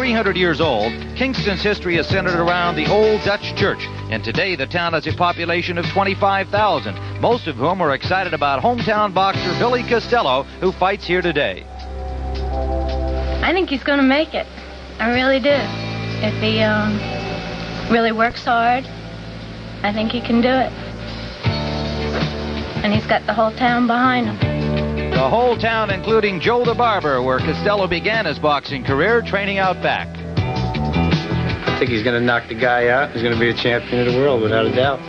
300 years old, Kingston's history is centered around the old Dutch church. And today, the town has a population of 25,000, most of whom are excited about hometown boxer Billy Costello, who fights here today. I think he's going to make it. I really do. If he really works hard, I think he can do it. And he's got the whole town behind him. The whole town, including Joe the Barber, where Costello began his boxing career, training out back. I think he's going to knock the guy out. He's going to be a champion of the world, without a doubt.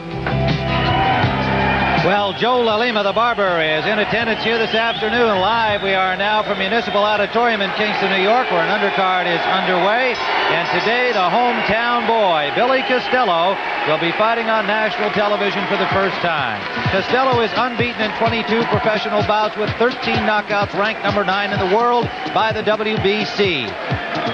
Well, Joe LaLima, the Barber, is in attendance here this afternoon. Live, we are now from Municipal Auditorium in Kingston, New York, where an undercard is underway. And today, the hometown boy, Billy Costello, will be fighting on national television for the first time. Costello is unbeaten in 22 professional bouts with 13 knockouts, ranked number 9 in the world by the WBC.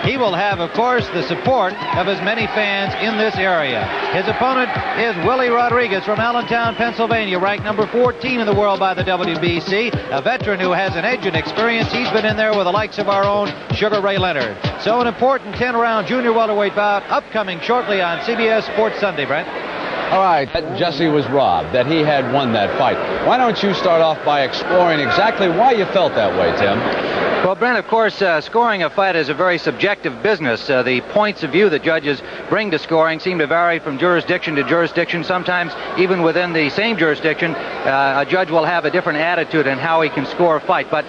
He will have, of course, the support of as many fans in this area. His opponent is Willie Rodriguez from Allentown, Pennsylvania, ranked number 14 in the world by the WBC, a veteran who has an edge and experience. He's been in there with the likes of our own Sugar Ray Leonard. So an important 10-round junior welterweight bout upcoming shortly on CBS Sports Sunday, Brent. All right, that Jesse was robbed, that he had won that fight. Why don't you start off by exploring exactly why you felt that way, Tim? Well, Brent, of course, scoring a fight is a very subjective business. The points of view that judges bring to scoring seem to vary from jurisdiction to jurisdiction. Sometimes, even within the same jurisdiction, a judge will have a different attitude in how he can score a fight. But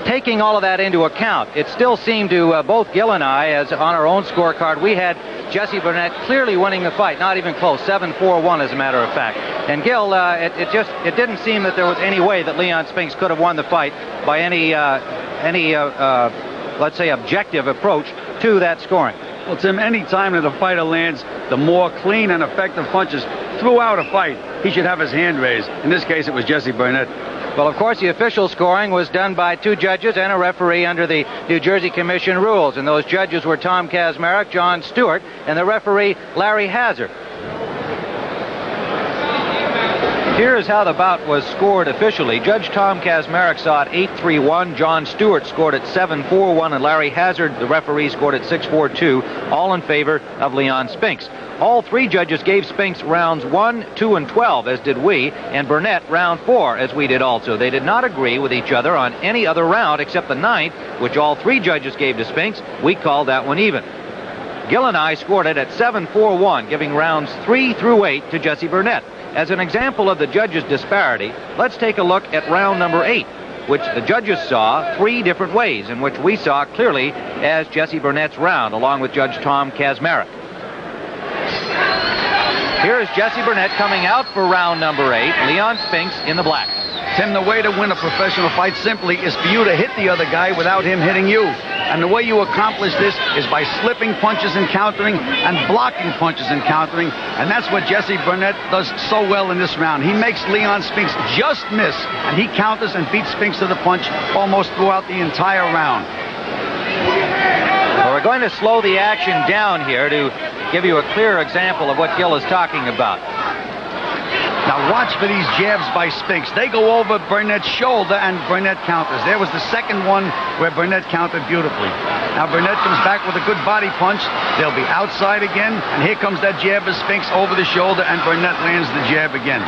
taking all of that into account, it still seemed to both Gil and I, as on our own scorecard, we had Jesse Burnett clearly winning the fight, not even close, 7-4-1 as a matter of fact. And Gil, it didn't seem that there was any way that Leon Spinks could have won the fight by any let's say, objective approach to that scoring. Well, Tim, any time that a fighter lands the more clean and effective punches throughout a fight, he should have his hand raised. In this case, it was Jesse Burnett. Well, of course, the official scoring was done by 2 judges and a referee under the New Jersey Commission rules. And those judges were Tom Kazmarek, John Stewart, and the referee, Larry Hazard. Here's how the bout was scored officially. Judge Tom Kazmarek saw it 8-3-1. John Stewart scored it 7-4-1. And Larry Hazard, the referee, scored it 6-4-2, all in favor of Leon Spinks. All 3 judges gave Spinks rounds 1, 2, and 12, as did we, and Burnett round 4, as we did also. They did not agree with each other on any other round except the 9th, which all 3 judges gave to Spinks. We called that one even. Gil and I scored it at 7-4-1, giving rounds 3 through 8 to Jesse Burnett. As an example of the judges' disparity, let's take a look at round number 8, which the judges saw 3 different ways, and which we saw clearly as Jesse Burnett's round, along with Judge Tom Kazmarek. Here is Jesse Burnett coming out for round number 8, Leon Spinks in the black. Tim, the way to win a professional fight simply is for you to hit the other guy without him hitting you. And the way you accomplish this is by slipping punches and countering and blocking punches and countering. And that's what Jesse Burnett does so well in this round. He makes Leon Spinks just miss, and he counters and beats Spinks to the punch almost throughout the entire round. Well, we're going to slow the action down here to give you a clear example of what Gil is talking about. Now watch for these jabs by Spinks. They go over Burnett's shoulder, and Burnett counters. There was the second one where Burnett countered beautifully. Now Burnett comes back with a good body punch. They'll be outside again, and here comes that jab of Spinks over the shoulder, and Burnett lands the jab again.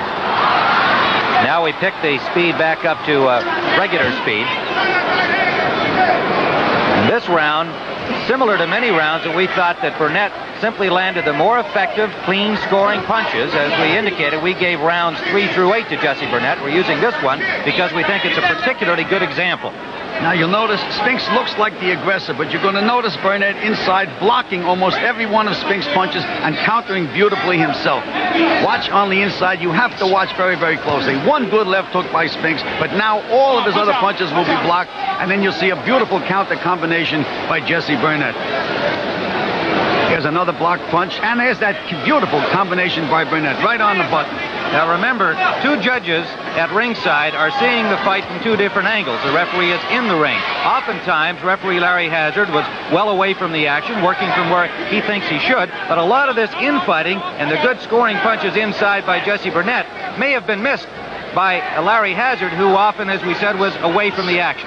Now we pick the speed back up to regular speed. This round, similar to many rounds that we thought that Burnett simply landed the more effective, clean scoring punches. As we indicated, we gave rounds 3 through 8 to Jesse Burnett. We're using this one because we think it's a particularly good example. Now you'll notice Spinks looks like the aggressor, but you're going to notice Burnett inside blocking almost every one of Spinks' punches and countering beautifully himself. Watch on the inside. You have to watch very, very closely. One good left hook by Spinks, but now all of his other punches will be blocked, and then you'll see a beautiful counter combination by Jesse Burnett. Here's another blocked punch, and there's that beautiful combination by Burnett right on the button. Now remember, 2 judges at ringside are seeing the fight from 2 different angles. The referee is in the ring. Oftentimes, referee Larry Hazard was well away from the action, working from where he thinks he should, but a lot of this infighting and the good scoring punches inside by Jesse Burnett may have been missed by Larry Hazard, who often, as we said, was away from the action.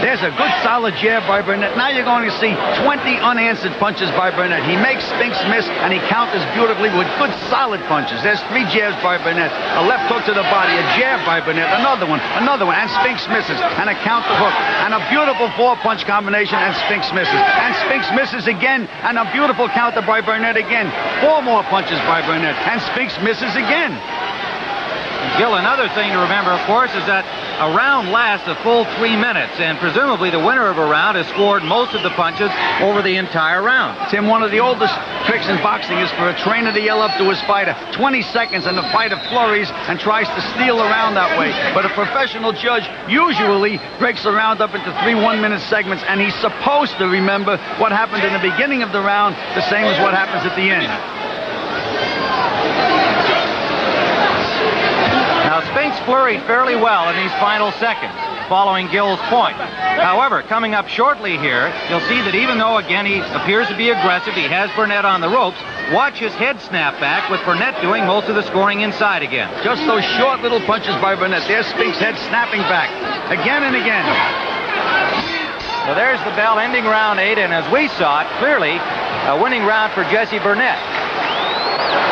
There's a good solid jab by Burnett. Now you're going to see 20 unanswered punches by Burnett. He makes Spinks miss, and he counters beautifully with good solid punches. There's 3 jabs by Burnett. A left hook to the body, a jab by Burnett, another one, and Spinks misses, and a counter hook, and a beautiful 4-punch combination, and Spinks misses. And Spinks misses again, and a beautiful counter by Burnett again. 4 more punches by Burnett, and Spinks misses again. Gil, another thing to remember, of course, is that a round lasts a full 3 minutes, and presumably the winner of a round has scored most of the punches over the entire round. Tim, one of the oldest tricks in boxing is for a trainer to yell up to his fighter 20 seconds, and the fighter flurries and tries to steal a round that way. But a professional judge usually breaks the round up into 3 one-minute segments, and he's supposed to remember what happened in the beginning of the round, the same as what happens at the end. Now, Spinks flurried fairly well in these final seconds, following Gill's point. However, coming up shortly here, you'll see that even though, again, he appears to be aggressive, he has Burnett on the ropes, watch his head snap back, with Burnett doing most of the scoring inside again. Just those short little punches by Burnett. There's Spinks' head snapping back again and again. So there's the bell ending round 8, and as we saw it, clearly a winning round for Jesse Burnett.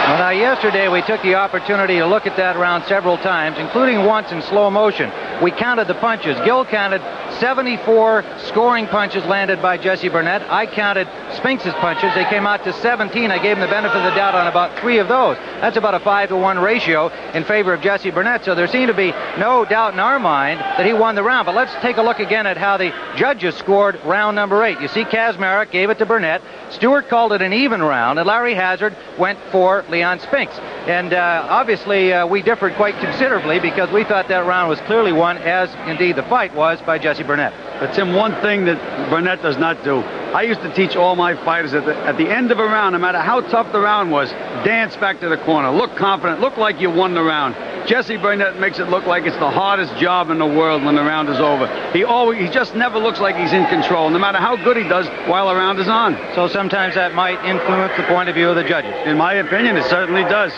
Well, now, yesterday we took the opportunity to look at that round several times, including once in slow motion. We counted the punches. Gil counted 74 scoring punches landed by Jesse Burnett. I counted Spinks' punches. They came out to 17. I gave him the benefit of the doubt on about 3 of those. That's about a 5-to-1 ratio in favor of Jesse Burnett. So there seemed to be no doubt in our mind that he won the round. But let's take a look again at how the judges scored round number 8. You see Kazmarek gave it to Burnett. Stewart called it an even round, and Larry Hazard went for Leon Spinks. And obviously we differed quite considerably, because we thought that round was clearly won, as indeed the fight was, by Jesse Burnett. But Tim, one thing that Burnett does not do, I used to teach all my fighters at the end of a round, no matter how tough the round was, dance back to the corner, look confident, look like you won the round. Jesse Burnett makes it look like it's the hardest job in the world when the round is over. He just never looks like he's in control, no matter how good he does while the round is on. So sometimes that might influence the point of view of the judges. In my opinion, it certainly does.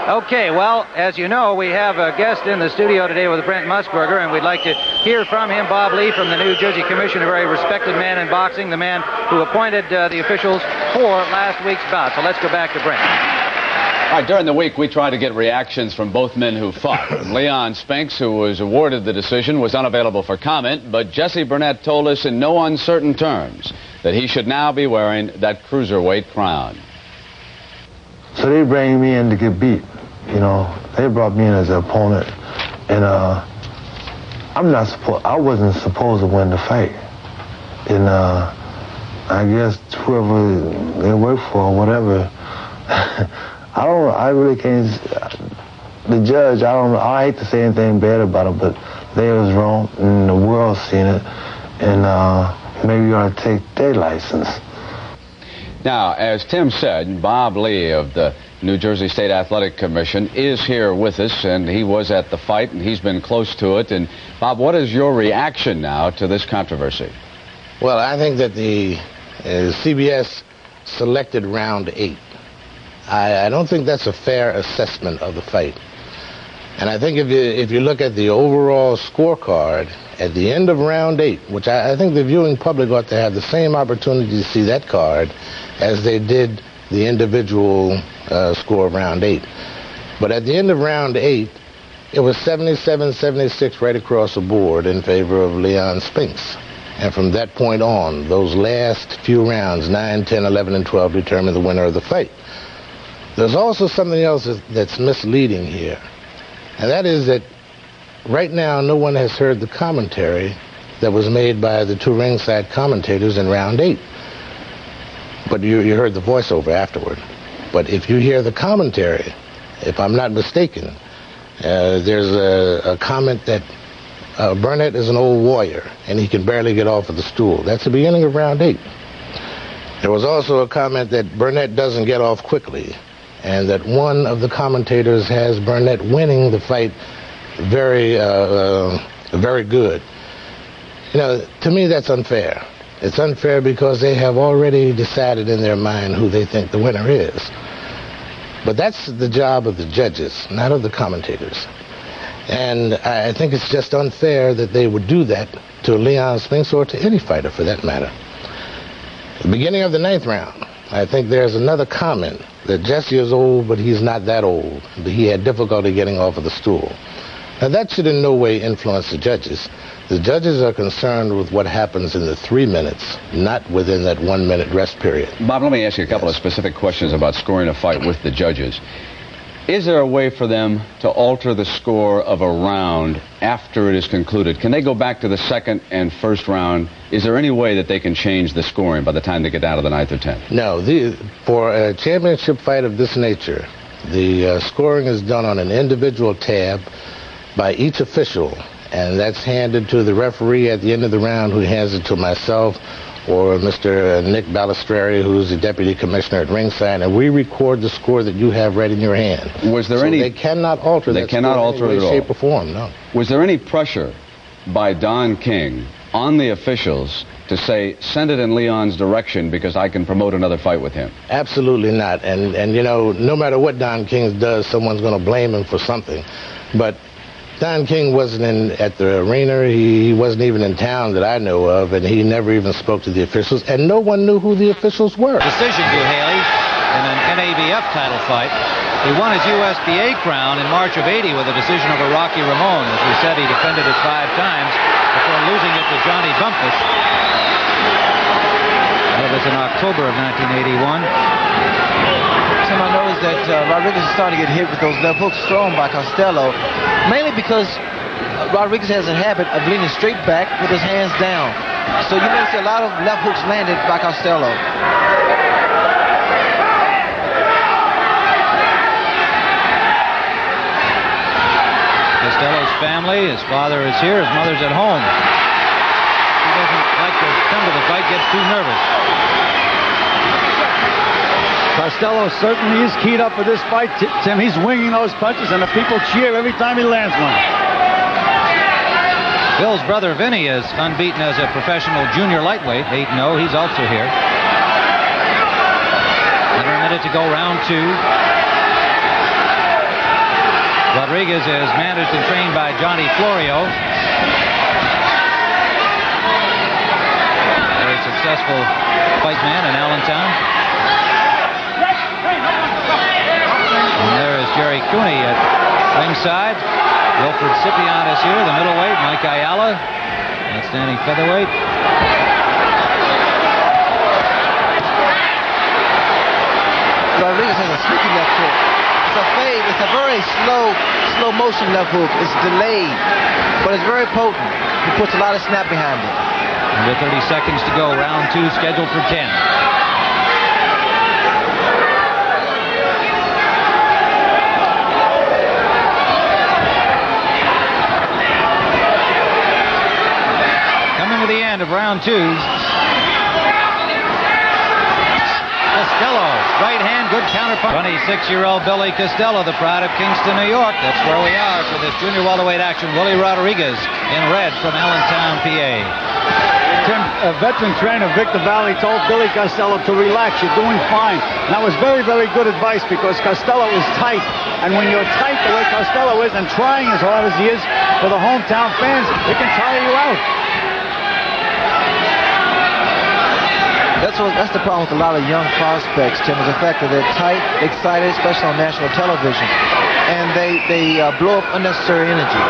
Okay, well, as you know, we have a guest in the studio today with Brent Musburger, and we'd like to hear from him. Bob Lee from the New Jersey Commission, a very respected man in boxing, the man who appointed the officials for last week's bout. So let's go back to Brent. All right, during the week, we tried to get reactions from both men who fought. Leon Spinks, who was awarded the decision, was unavailable for comment, but Jesse Burnett told us in no uncertain terms that he should now be wearing that cruiserweight crown. So they bring me in to get beat. You know, they brought me in as an opponent, and I wasn't supposed to win the fight. And I guess whoever they work for or whatever, I really can't, the judge, I hate to say anything bad about him, but they was wrong, and the world's seen it, and maybe you ought to take their license. Now, as Tim said, Bob Lee of the New Jersey State Athletic Commission is here with us, and he was at the fight, and he's been close to it. And Bob, what is your reaction now to this controversy? Well, I think that the CBS selected round 8. I don't think that's a fair assessment of the fight. And I think if you look at the overall scorecard at the end of round 8, which I think the viewing public ought to have the same opportunity to see that card as they did the individual score of round 8. But at the end of round 8, it was 77-76 right across the board in favor of Leon Spinks. And from that point on, those last few rounds, 9, 10, 11, and 12, determined the winner of the fight. There's also something else that's misleading here. And that is that right now, no one has heard the commentary that was made by the 2 ringside commentators in round 8. But you heard the voiceover afterward. But if you hear the commentary, if I'm not mistaken, there's a comment that Burnett is an old warrior and he can barely get off of the stool. That's the beginning of round 8. There was also a comment that Burnett doesn't get off quickly, and that one of the commentators has Burnett winning the fight very good. You know, to me that's unfair. It's unfair because they have already decided in their mind who they think the winner is. But that's the job of the judges, not of the commentators. And I think it's just unfair that they would do that to Leon Spinks or to any fighter for that matter. At the beginning of the 9th round, I think there's another comment that Jesse is old, but he's not that old. He had difficulty getting off of the stool. Now, that should in no way influence the judges. The judges are concerned with what happens in the 3 minutes, not within that 1 minute rest period. Bob, let me ask you a couple of specific questions about scoring a fight with the judges. Is there a way for them to alter the score of a round after it is concluded? Can they go back to the 2nd and 1st round? Is there any way that they can change the scoring by the time they get down to the 9th or 10th? No. For a championship fight of this nature, the scoring is done on an individual tab by each official, and that's handed to the referee at the end of the round, who hands it to myself or Mr. Nick Balistreri, who's the deputy commissioner at ringside, and we record the score that you have right in your hand. Was there They cannot alter that score in any way, shape, or form, no. Was there any pressure by Don King on the officials to say, send it in Leon's direction because I can promote another fight with him? Absolutely not. And you know, no matter what Don King does, someone's going to blame him for something. But Don King wasn't at the arena. He wasn't even in town that I know of, and he never even spoke to the officials, and no one knew who the officials were. Decision to Haley in an NABF title fight. He won his USBA crown in March of '80 with a decision over Rocky Ramon. As we said, he defended it 5 times before losing it to Johnny Bumpus. That was in October of 1981. Tim, I noticed that Rodriguez is starting to get hit with those left hooks thrown by Costello, mainly because Rodriguez has a habit of leaning straight back with his hands down. So you may see a lot of left hooks landed by Costello. Costello's family, his father is here, his mother's at home. He doesn't like to come to the fight, gets too nervous. Costello certainly is keyed up for this fight, Tim. He's winging those punches, and the people cheer every time he lands one. Bill's brother Vinny is unbeaten as a professional junior lightweight, 8-0. He's also here. Under a minute to go, round 2. Rodriguez is managed and trained by Johnny Florio. Very successful fight man in Allentown. And there is Jerry Cooney at ringside. Wilfred Scipion is here, the middleweight. Mike Ayala, outstanding featherweight. Rodriguez has a sneaky left hook. It's a fade. It's a very slow motion left hook. It's delayed, but it's very potent. He puts a lot of snap behind it. Under 30 seconds to go. Round 2 scheduled for 10. The end of round 2. Costello, right hand, good counterpunch. 26-year-old Billy Costello, the pride of Kingston, New York. That's where we are for this junior welterweight action. Willie Rodriguez in red from Allentown, PA. Tim, veteran trainer Victor Valley told Billy Costello to relax. You're doing fine. And that was very, very good advice because Costello is tight. And when you're tight the way Costello is and trying as hard as he is for the hometown fans, it can tire you out. That's the problem with a lot of young prospects, Tim, is the fact that they're tight, excited, especially on national television, and they blow up unnecessary energy.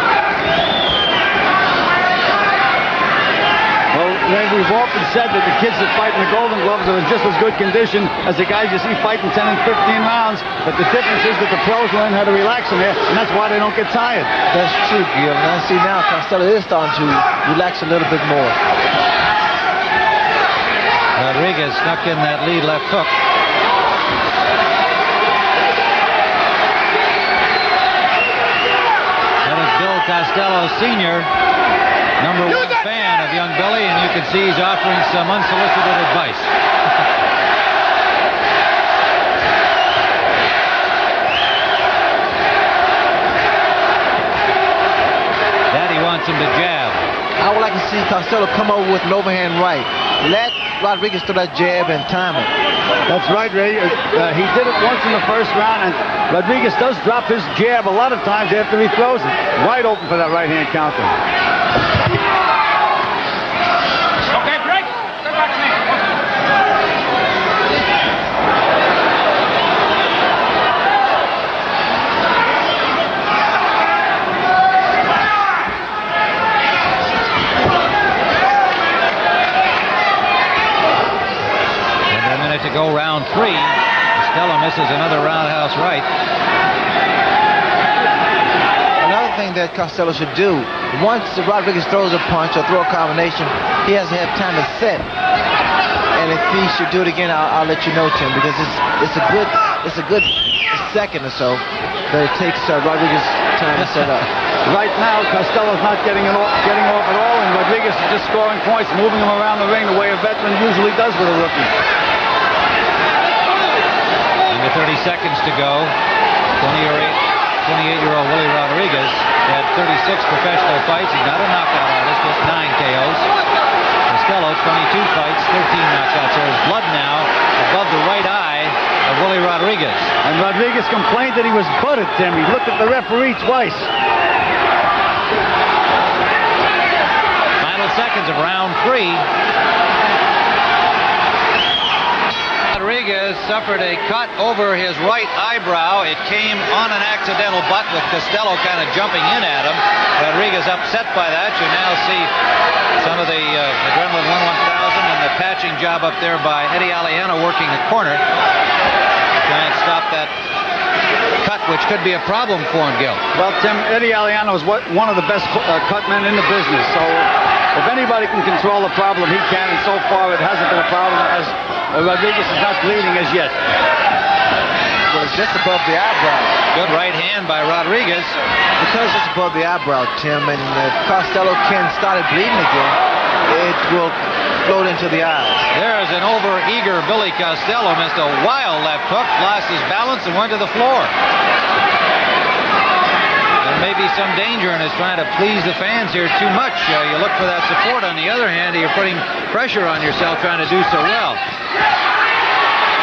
Well, we've often said that the kids that fight in the Golden Gloves are in just as good condition as the guys you see fighting 10 and 15 rounds, but the difference is that the pros learn how to relax in there, and that's why they don't get tired. That's true, Gil. And I see now Costello is starting to relax a little bit more. Rodriguez snuck in that lead left hook. That is Bill Costello Sr., #1 fan of young Billy, and you can see he's offering some unsolicited advice. Daddy wants him to jab. I would like to see Costello come over with an overhand right. Let Rodriguez throw that jab and time it. That's right, Ray. He did it once in the first round, and Rodriguez does drop his jab a lot of times after he throws it. Wide open for that right-hand counter. Okay, break. Come back to me. To go round 3. Costello misses another roundhouse right. Another thing that Costello should do, once Rodriguez throws a punch or throw a combination, he has to have time to set. And if he should do it again, I'll let you know, Tim, because it's a good second or so that it takes Rodriguez time to set up. Right now, Costello's not getting off at all, and Rodriguez is just scoring points, moving him around the ring the way a veteran usually does with a rookie. Under 30 seconds to go. 28-year-old Willie Rodriguez had 36 professional fights. He's not a knockout artist, just 9 KOs. Costello, 22 fights, 13 knockouts. There's blood now above the right eye of Willie Rodriguez. And Rodriguez complained that he was butted, Tim. He looked at the referee twice. Final seconds of round 3. Rodriguez suffered a cut over his right eyebrow. It came on an accidental butt with Costello kind of jumping in at him. Rodriguez upset by that. You now see some of the Adrenaline 11000 and the patching job up there by Eddie Aliano working the corner. Try and stop that cut, which could be a problem for him, Gil. Well, Tim, Eddie Aliano is one of the best cut men in the business. So if anybody can control a problem, he can. And so far, it hasn't been a problem as Rodriguez is not bleeding as yet. Well, it's just above the eyebrow. Good right hand by Rodriguez. Because it's above the eyebrow, Tim, and if Costello can start it bleeding again, it will float into the eyes. There's an over-eager Billy Costello. Missed a wild left hook, lost his balance, and went to the floor. There may be some danger in his trying to please the fans here too much. You look for that support. On the other hand, you're putting pressure on yourself trying to do so well.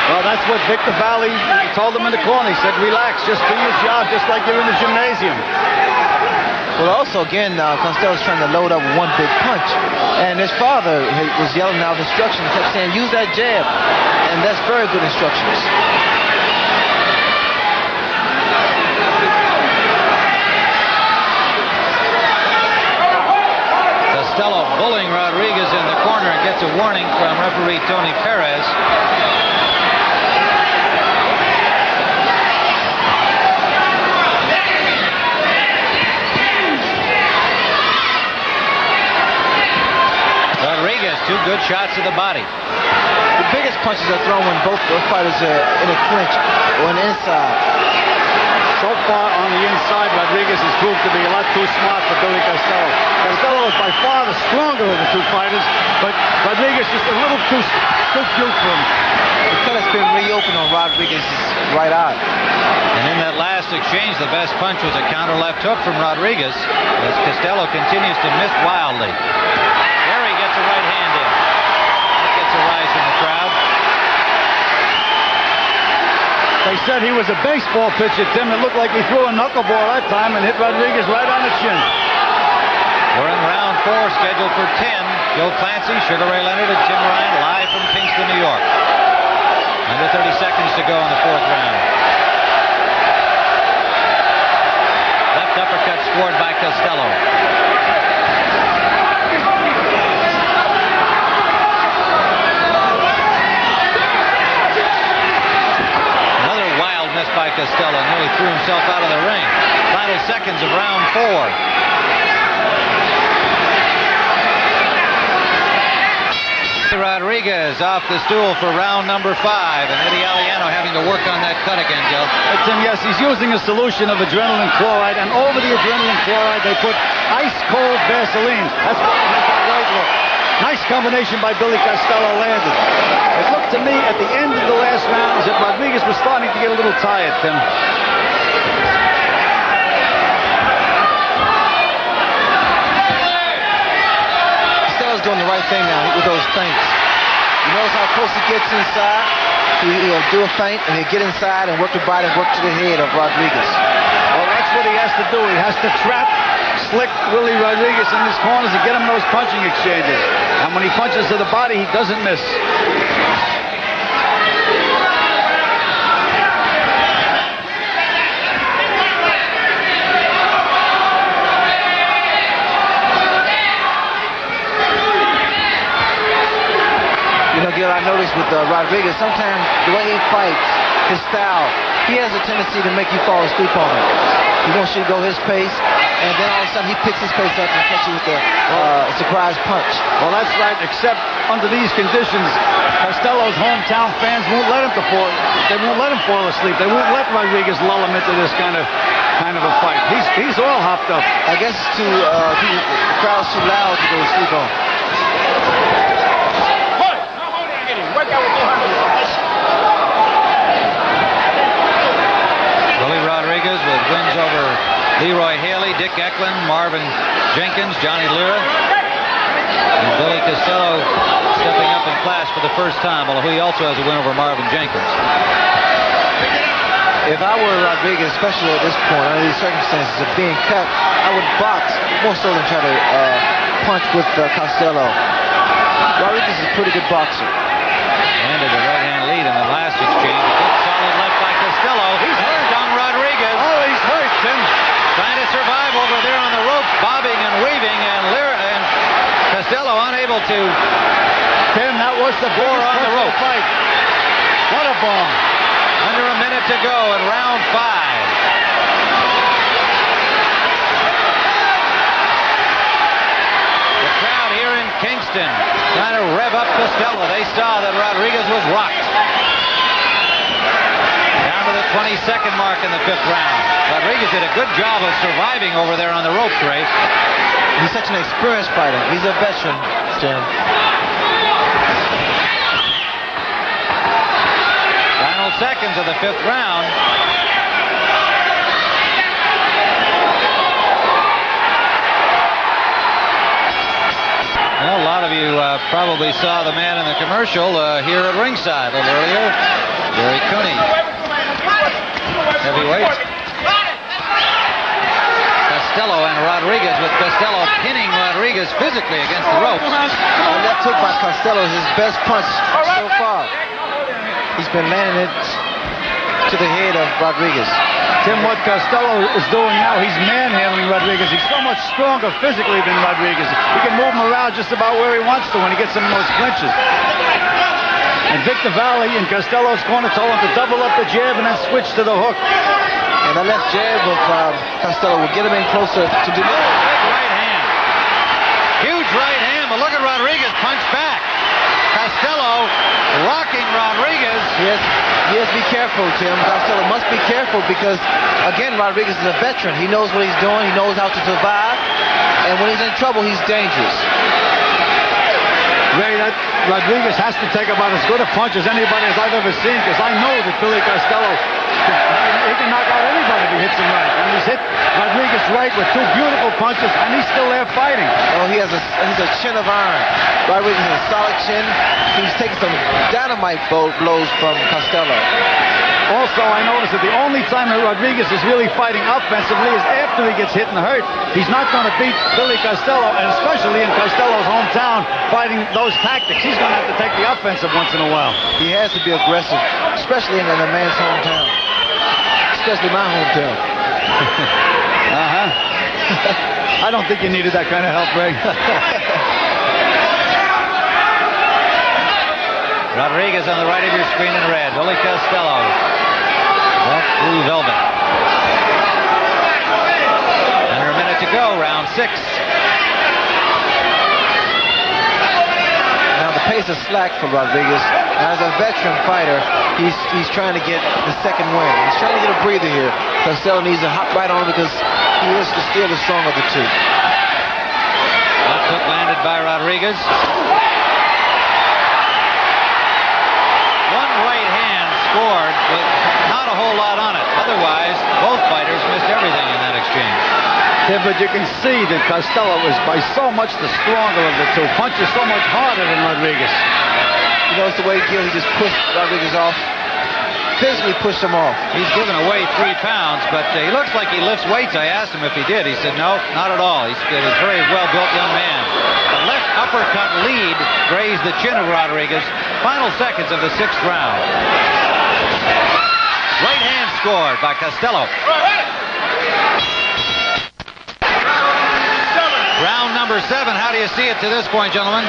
Well, that's what Victor Valley told him in the corner. He said, relax, just do your job, just like you're in the gymnasium. Well, also, again, Costello's trying to load up one big punch. And his father was yelling out instructions, kept saying, use that jab. And that's very good instructions. Costello bullying Rodriguez in the corner and gets a warning from referee Tony Perez. Rodriguez, 2 good shots to the body. The biggest punches are thrown when both fighters are in a clinch or an inside. So far on the inside, Rodriguez has proved to be a lot too smart for Billy Costello. Costello is by far the stronger of the 2 fighters, but Rodriguez just a little too cute for him. The cut has been reopened on Rodriguez's right eye. And in that last exchange, the best punch was a counter left hook from Rodriguez as Costello continues to miss wildly. There he gets a right hand in. That gets a rise from the crowd. They said he was a baseball pitcher, Tim. It looked like he threw a knuckleball that time and hit Rodriguez right on the chin. We're in round 4, scheduled for 10. Joe Clancy, Sugar Ray Leonard, and Tim Ryan live from Kingston, New York. Under 30 seconds to go in the 4th round. Left uppercut scored by Costello. By Costello, nearly threw himself out of the ring. Final seconds of round 4. Rodriguez off the stool for round number 5, and Eddie Aliano having to work on that cut again, Gil. Tim, yes, he's using a solution of adrenaline chloride, and over the adrenaline chloride they put ice-cold Vaseline. That's why he has that right look. Nice combination by Billy Costello landed. It looked to me at the end of the last rounds that Rodriguez was starting to get a little tired, Tim. Costello's doing the right thing now with those feints. He knows how close he gets inside. He'll do a feint, and he'll get inside and work the body and work to the head of Rodriguez. Well, that's what he has to do. He has to trap slick Willie Rodriguez in his corners and get him those punching exchanges. And when he punches to the body, he doesn't miss. You know, Gil, I noticed with Rodriguez, sometimes the way he fights, his style, he has a tendency to make you fall asleep on him. He wants you to go his pace, and then all of a sudden he picks his pace up and catches you with a surprise punch. Well, that's right, except under these conditions, Costello's hometown fans won't let him fall asleep. They won't let Rodriguez lull him into this kind of a fight. He's all hopped up. I guess it's the crowd's too loud to go to sleep on. Willie Rodriguez with wins over Leroy Haley, Dick Eklund, Marvin Jenkins, Johnny Lira, and Billy Costello stepping up in class for the first time, although he also has a win over Marvin Jenkins. If I were Rodriguez, especially at this point, under these circumstances of being cut, I would box more so than try to punch with Costello. Rodriguez is a pretty good boxer. Landed a right-hand lead in the last exchange. A good solid left by Costello. He's hurt on Rodriguez. Oh, he's hurt, Tim. Trying to survive over there on the ropes, bobbing and weaving, and Costello unable to. Tim, that was the bore on the rope. Fight. What a bomb. Under a minute to go in round 5. Kingston trying to rev up Costello. They saw that Rodriguez was rocked. Down to the 22nd mark in the 5th round. Rodriguez did a good job of surviving over there on the ropes, Ray. He's such an experienced fighter. He's a veteran, Jim. Final seconds of the 5th round. Well, a lot of you probably saw the man in the commercial here at ringside a little earlier. Gary Cooney. Heavyweight. Costello and Rodriguez, with Costello pinning Rodriguez physically against the ropes. That took by Costello his best punch so far. He's been landing it to the head of Rodriguez. Tim, what Costello is doing now, he's manhandling Rodriguez. He's so much stronger physically than Rodriguez. He can move him around just about where he wants to when he gets some of those clinches. And Victor Valley in Costello's corner told him to double up the jab and then switch to the hook. And the left jab of Costello will get him in closer to the... Big right hand. Huge right hand, but look at Rodriguez punch back. Costello rocking Rodriguez. Yes, be careful, Tim. Costello must be careful because, again, Rodriguez is a veteran. He knows what he's doing. He knows how to survive. And when he's in trouble, he's dangerous. Ray, that Rodriguez has to take about as good a punch as anybody as I've ever seen, because I know that Billy Costello, he can knock out anybody if he hits him right. And he's hit Rodriguez right with 2 beautiful punches, and he's still there fighting. Oh, he's a chin of iron. Rodriguez has a solid chin. He's taking some dynamite blows from Costello. Also, I noticed that the only time that Rodriguez is really fighting offensively is after he gets hit and hurt. He's not going to beat Billy Costello, and especially in Costello's hometown, fighting those tactics. He's going to have to take the offensive once in a while. He has to be aggressive, especially in a man's hometown. Especially my hometown. I don't think you needed that kind of help, Ray. Rodriguez on the right of your screen in red. Billy Costello. That blue velvet. Under a minute to go, round 6. Now the pace is slack for Rodriguez. Now, as a veteran fighter, he's trying to get the second win. He's trying to get a breather here. Costello needs to hop right on because he is still the stronger of the two. Left hook landed by Rodriguez. One right hand scored with not a whole lot on it. Otherwise, both fighters missed everything in that exchange. Yeah, but you can see that Costello was by so much the stronger of the two. Punches so much harder than Rodriguez. You notice the way he just pushed Rodriguez off. Physically pushed him off. He's given away 3 pounds, but he looks like he lifts weights. I asked him if he did. He said, no, not at all. He's a very well-built young man. The left uppercut lead grazed the chin of Rodriguez. Final seconds of the 6th round. Right hand scored by Costello. Round number 7. How do you see it to this point, gentlemen?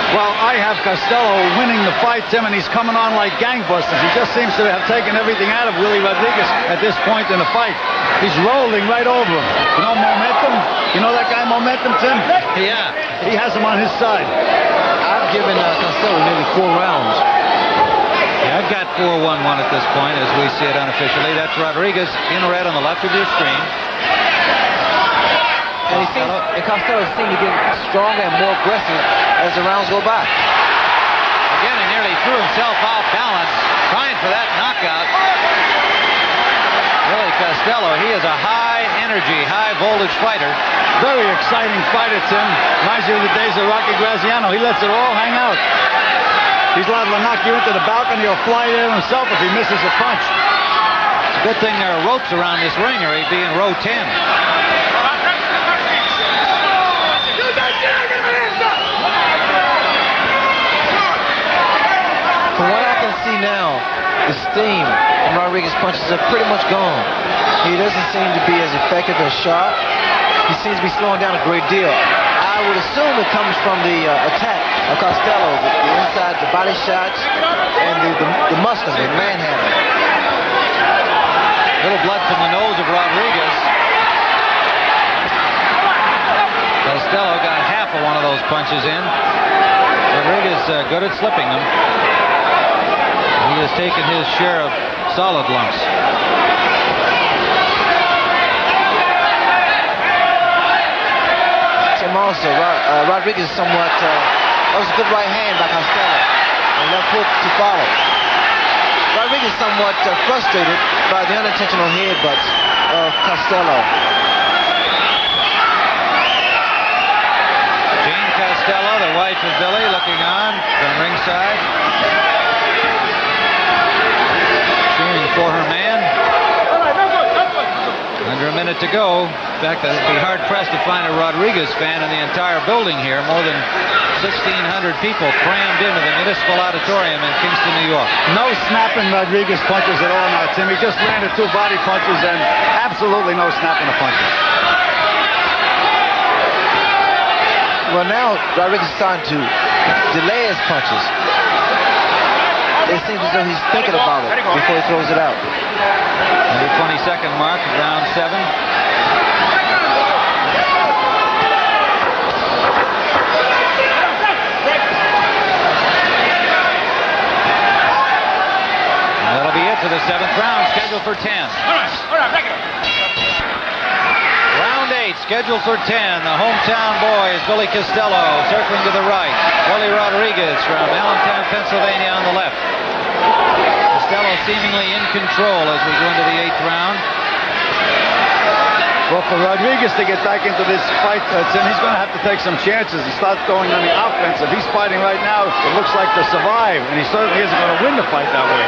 Well, I have Costello winning the fight, Tim, and he's coming on like gangbusters. He just seems to have taken everything out of Willie Rodriguez at this point in the fight. He's rolling right over him. You know momentum? You know that guy Momentum, Tim? Yeah. He has him on his side. I've given Costello nearly 4 rounds. Yeah, I've got 4-1-1 at this point as we see it unofficially. That's Rodriguez in red on the left of your screen. And Costello seemed to get stronger and more aggressive as the rounds go by. Again, he nearly threw himself off balance, trying for that knockout. Really, Costello, he is a high-energy, high-voltage fighter. Very exciting fighter, Tim. Reminds you of the days of Rocky Graziano. He lets it all hang out. He's liable to knock you into the balcony or fly there himself if he misses a punch. It's a good thing there are ropes around this ring, or he'd be in row 10. From what I can see now, the steam from Rodriguez's punches are pretty much gone. He doesn't seem to be as effective as sharp. He seems to be slowing down a great deal. I would assume it comes from the attack of Costello, the inside, the body shots, and the mustering, the manhandling. Little blood from the nose of Rodriguez. Costello got half of one of those punches in. Rodriguez good at slipping them. He has taken his share of solid lumps. Tim, also, Rodriguez somewhat, that was a good right hand by Costello, and left hook to follow. Rodriguez somewhat frustrated by the unintentional headbutts of Costello. Jane Costello, the wife of Billy, looking on from ringside. Cheering for her man. Under a minute to go. In fact, I'd be hard-pressed to find a Rodriguez fan in the entire building here. More than 1,600 people crammed into the Municipal Auditorium in Kingston, New York. No snapping Rodriguez punches at all now, Tim. He just landed 2 body punches and absolutely no snapping the punches. Well, now Rodriguez is starting to delay his punches. It seems as though he's thinking about it before he throws it out. And the 22nd mark of round 7. And that'll be it for the 7th round, scheduled for 10. Round 8, scheduled for 10. The hometown boy is Billy Costello, circling to the right. Willie Rodriguez from Allentown, Pennsylvania on the left. Costello seemingly in control as we go into the 8th round. Well, for Rodriguez to get back into this fight, Tim, he's going to have to take some chances and start going on the offensive. He's fighting right now, it looks like to survive, and he certainly isn't going to win the fight that way.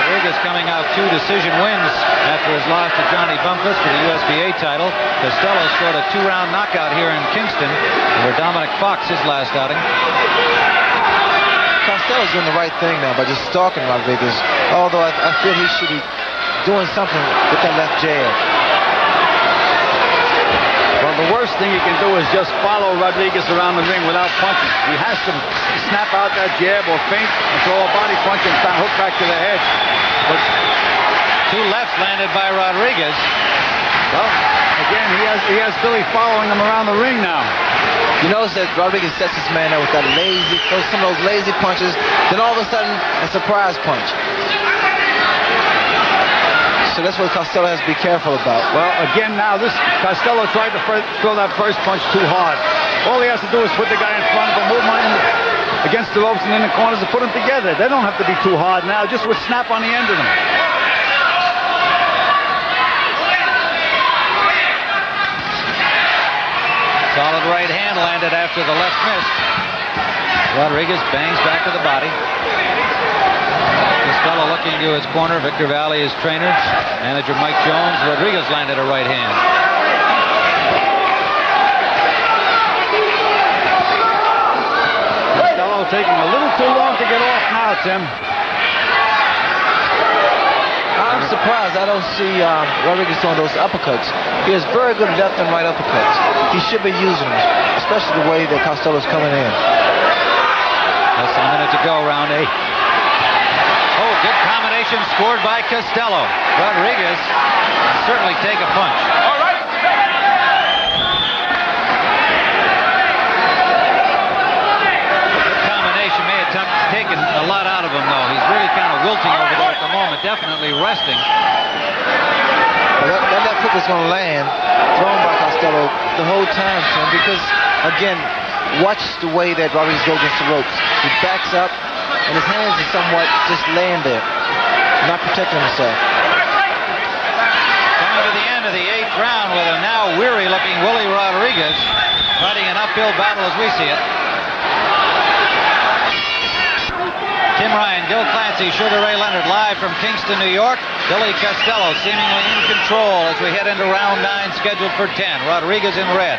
Rodriguez coming out 2 decision wins after his loss to Johnny Bumpus for the USBA title. Costello scored a 2-round knockout here in Kingston over Dominic Fox his last outing. Costello's doing the right thing now by just stalking Rodriguez, although I feel he should be doing something with that left jab. Well, the worst thing he can do is just follow Rodriguez around the ring without punching. He has to snap out that jab or feint and throw a body punch and hook back to the head. But 2 lefts landed by Rodriguez. Well, again, he has Billy following him around the ring now. You notice that Rodriguez sets his man up with that some of those lazy punches, then all of a sudden, a surprise punch. So that's what Costello has to be careful about. Well, again now, Costello tried to throw that first punch too hard. All he has to do is put the guy in front of him, move him against the ropes and in the corners and put them together. They don't have to be too hard now, just with snap on the end of them. Solid right hand landed after the left missed. Rodriguez bangs back to the body. Costello looking to his corner. Victor Valley, his trainer. Manager Mike Jones. Rodriguez landed a right hand. Costello taking a little too long to get off now, Tim. I'm surprised I don't see Rodriguez doing those uppercuts. He has very good left and right uppercuts. He should be using them, especially the way that Costello's coming in. Less than a minute to go, round 8. Oh, good combination scored by Costello. Rodriguez can certainly take a punch. All right. Good combination may have taken a lot out of him, though. He's really kind of wilting over there at the moment, definitely resting. Well, that left hook is going to land, thrown by Costello the whole time, Tim, because, again, watch the way that Rodriguez goes against the ropes. He backs up, and his hands are somewhat just laying there, not protecting himself. Coming to the end of the 8th round with a now weary-looking Willie Rodriguez fighting an uphill battle as we see it. Tim Ryan, Gil Clancy, Sugar Ray Leonard live from Kingston, New York. Billy Costello seemingly in control as we head into round 9 scheduled for 10. Rodriguez in red.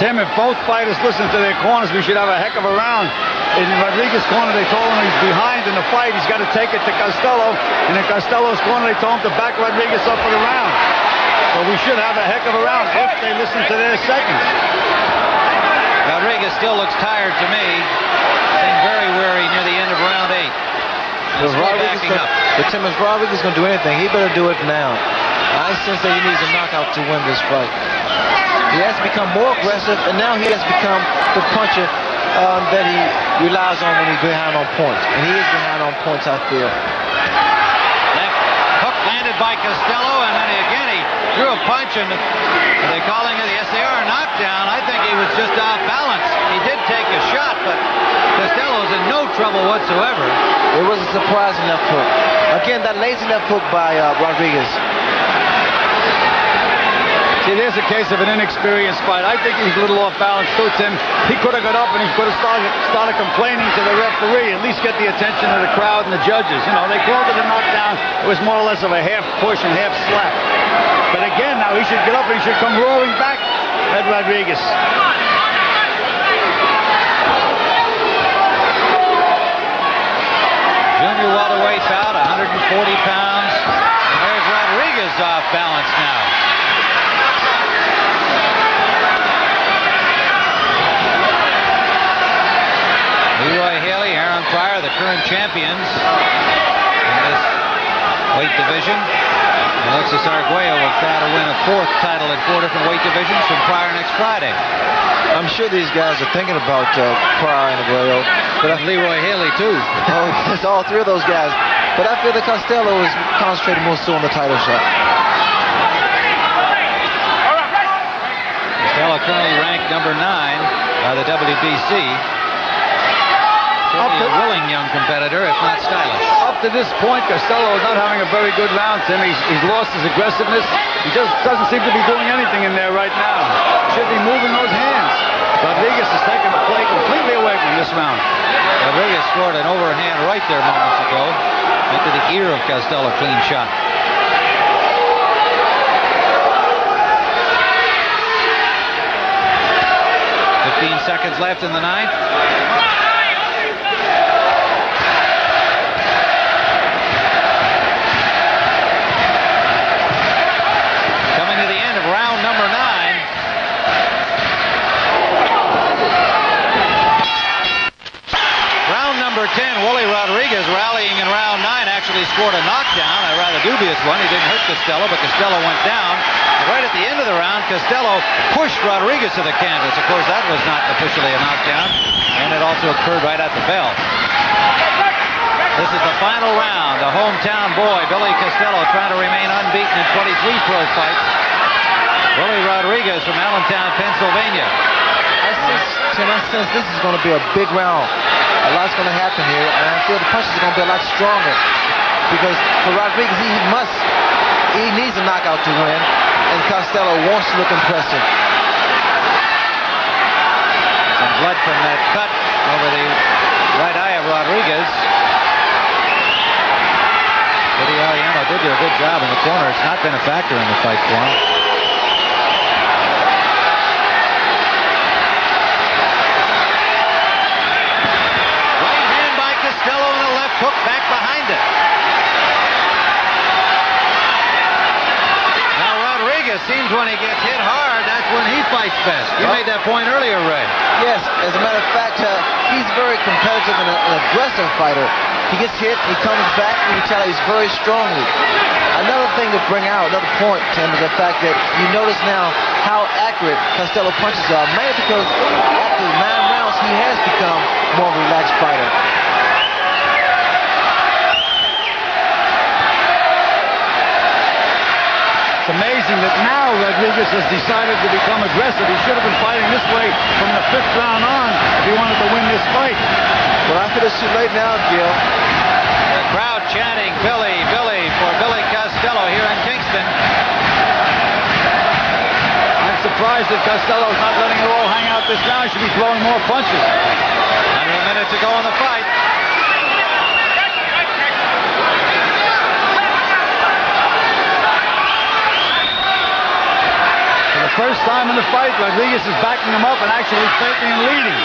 Tim, if both fighters listen to their corners, we should have a heck of a round. In Rodriguez's corner, they told him he's behind in the fight. He's got to take it to Costello. And in Costello's corner, they told him to back Rodriguez up for the round. So we should have a heck of a round if they listen to their seconds. Rodriguez still looks tired to me. Seemed very weary near the end of round 8. Still backing up. But Tim, if Rodriguez is going to do anything, he better do it now. I sense that he needs a knockout to win this fight. He has become more aggressive, and now he has become the puncher that he relies on when he's behind on points. And he is behind on points, I feel. Left hook landed by Costello, and then again he threw a punch, and are they calling it? Yes, they are a knockdown. I think he was just off balance. He did take a shot, but Costello's in no trouble whatsoever. It was a surprising left hook. Again, that lazy left hook by Rodriguez. See, there's a case of an inexperienced fight. I think he's a little off balance too, Tim. He could have got up and he could have started complaining to the referee, at least get the attention of the crowd and the judges. You know, they called it a knockdown. It was more or less of a half push and half slap. But again, now he should get up and he should come roaring back at Rodriguez. Junior welterweight bout, 140 pounds. And there's Rodriguez off balance now. Leroy Haley, Aaron Pryor, the current champions in this weight division. Alexis Arguello will try to win a 4th title in 4 different weight divisions from Pryor next Friday. I'm sure these guys are thinking about Pryor and Arguello, but Leroy Haley too. Oh, it's all 3 of those guys. But I feel that Costello is concentrating more so on the title shot. Costello currently ranked number 9 by the WBC. Certainly a willing young competitor, if not stylish. Up to this point, Costello is not having a very good round, Tim. He's lost his aggressiveness. He just doesn't seem to be doing anything in there right now. Should be moving those hands. Rodriguez is taking the play completely away from this round. Rodriguez scored an overhand right there moments ago. Into the ear of Costello, clean shot. Seconds left in the 9th. Coming to the end of round number 9. Round number 10, Willie Rodriguez rallying in round 9 actually scored a knockdown, a rather dubious one. He didn't hurt Costello, but Costello went down. Right at the end of the round, Costello pushed Rodriguez to the canvas. Of course, that was not officially a knockdown, and it also occurred right at the bell. This is the final round. The hometown boy, Billy Costello, trying to remain unbeaten in 23 pro fights. Willie Rodriguez from Allentown, Pennsylvania. I sense this is going to be a big round. A lot's going to happen here, and I feel the punches are going to be a lot stronger. Because for Rodriguez, he needs a knockout to win. And Costello wants to look impressive. blood from that cut over the right eye of Rodriguez. Ariano did do a good job in the corner. It's not been a factor in the fight for him. Right hand by Costello and a left hook back behind it. Now Rodriguez seems when he gets hit hard, that's when he fights best. You made that point earlier, Ray. Yes, as a matter of fact, he's very competitive and an aggressive fighter. He gets hit, he comes back, and he retaliates very strongly. Another thing to bring out, another point, Tim, is the fact that you notice now how accurate Costello punches are, mainly because after 9 rounds, he has become more of a relaxed fighter. It's amazing that now Rodriguez has decided to become aggressive. He should have been fighting this way from the 5th round on if he wanted to win this fight. Well, I feel it's too late now, Gil. The crowd chanting Billy, Billy for Billy Costello here in Kingston. I'm surprised that Costello's not letting it all hang out this round. He should be throwing more punches. Under a minute to go in the fight. For the first time in the fight, Rodriguez is backing him up and actually faking and leading.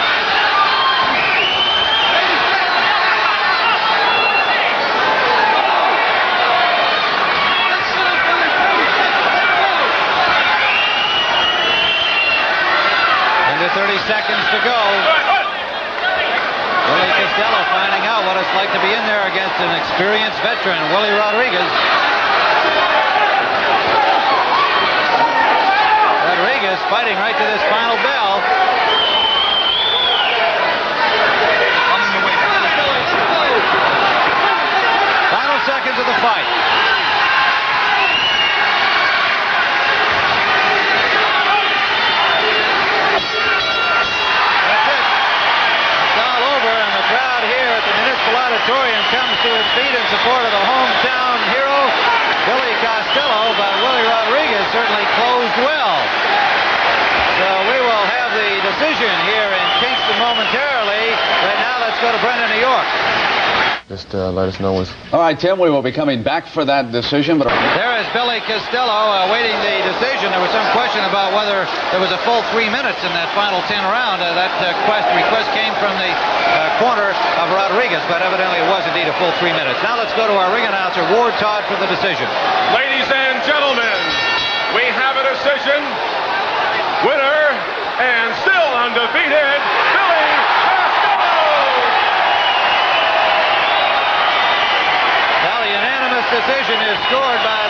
Under 30 seconds to go. Willie Costello finding out what it's like to be in there against an experienced veteran, Willie Rodriguez. Rodriguez fighting right to this final bell. Final seconds of the fight. Auditorium comes to its feet in support of the hometown hero, Billy Costello, but Willie Rodriguez certainly closed well. So we will have the decision here in Kingston momentarily. Right now, let's go to Brendan, New York. Just let us know what's... All right, Tim, we will be coming back for that decision. But there is Billy Costello awaiting the decision. There was some question about whether there was a full 3 minutes in that final 10 round. That request came from the corner of Rodriguez, but evidently it was indeed a full 3 minutes. Now let's go to our ring announcer, Ward Todd, for the decision. Ladies and gentlemen, we have a decision. Winner and still undefeated, Billy Costello. Well, the unanimous decision is scored by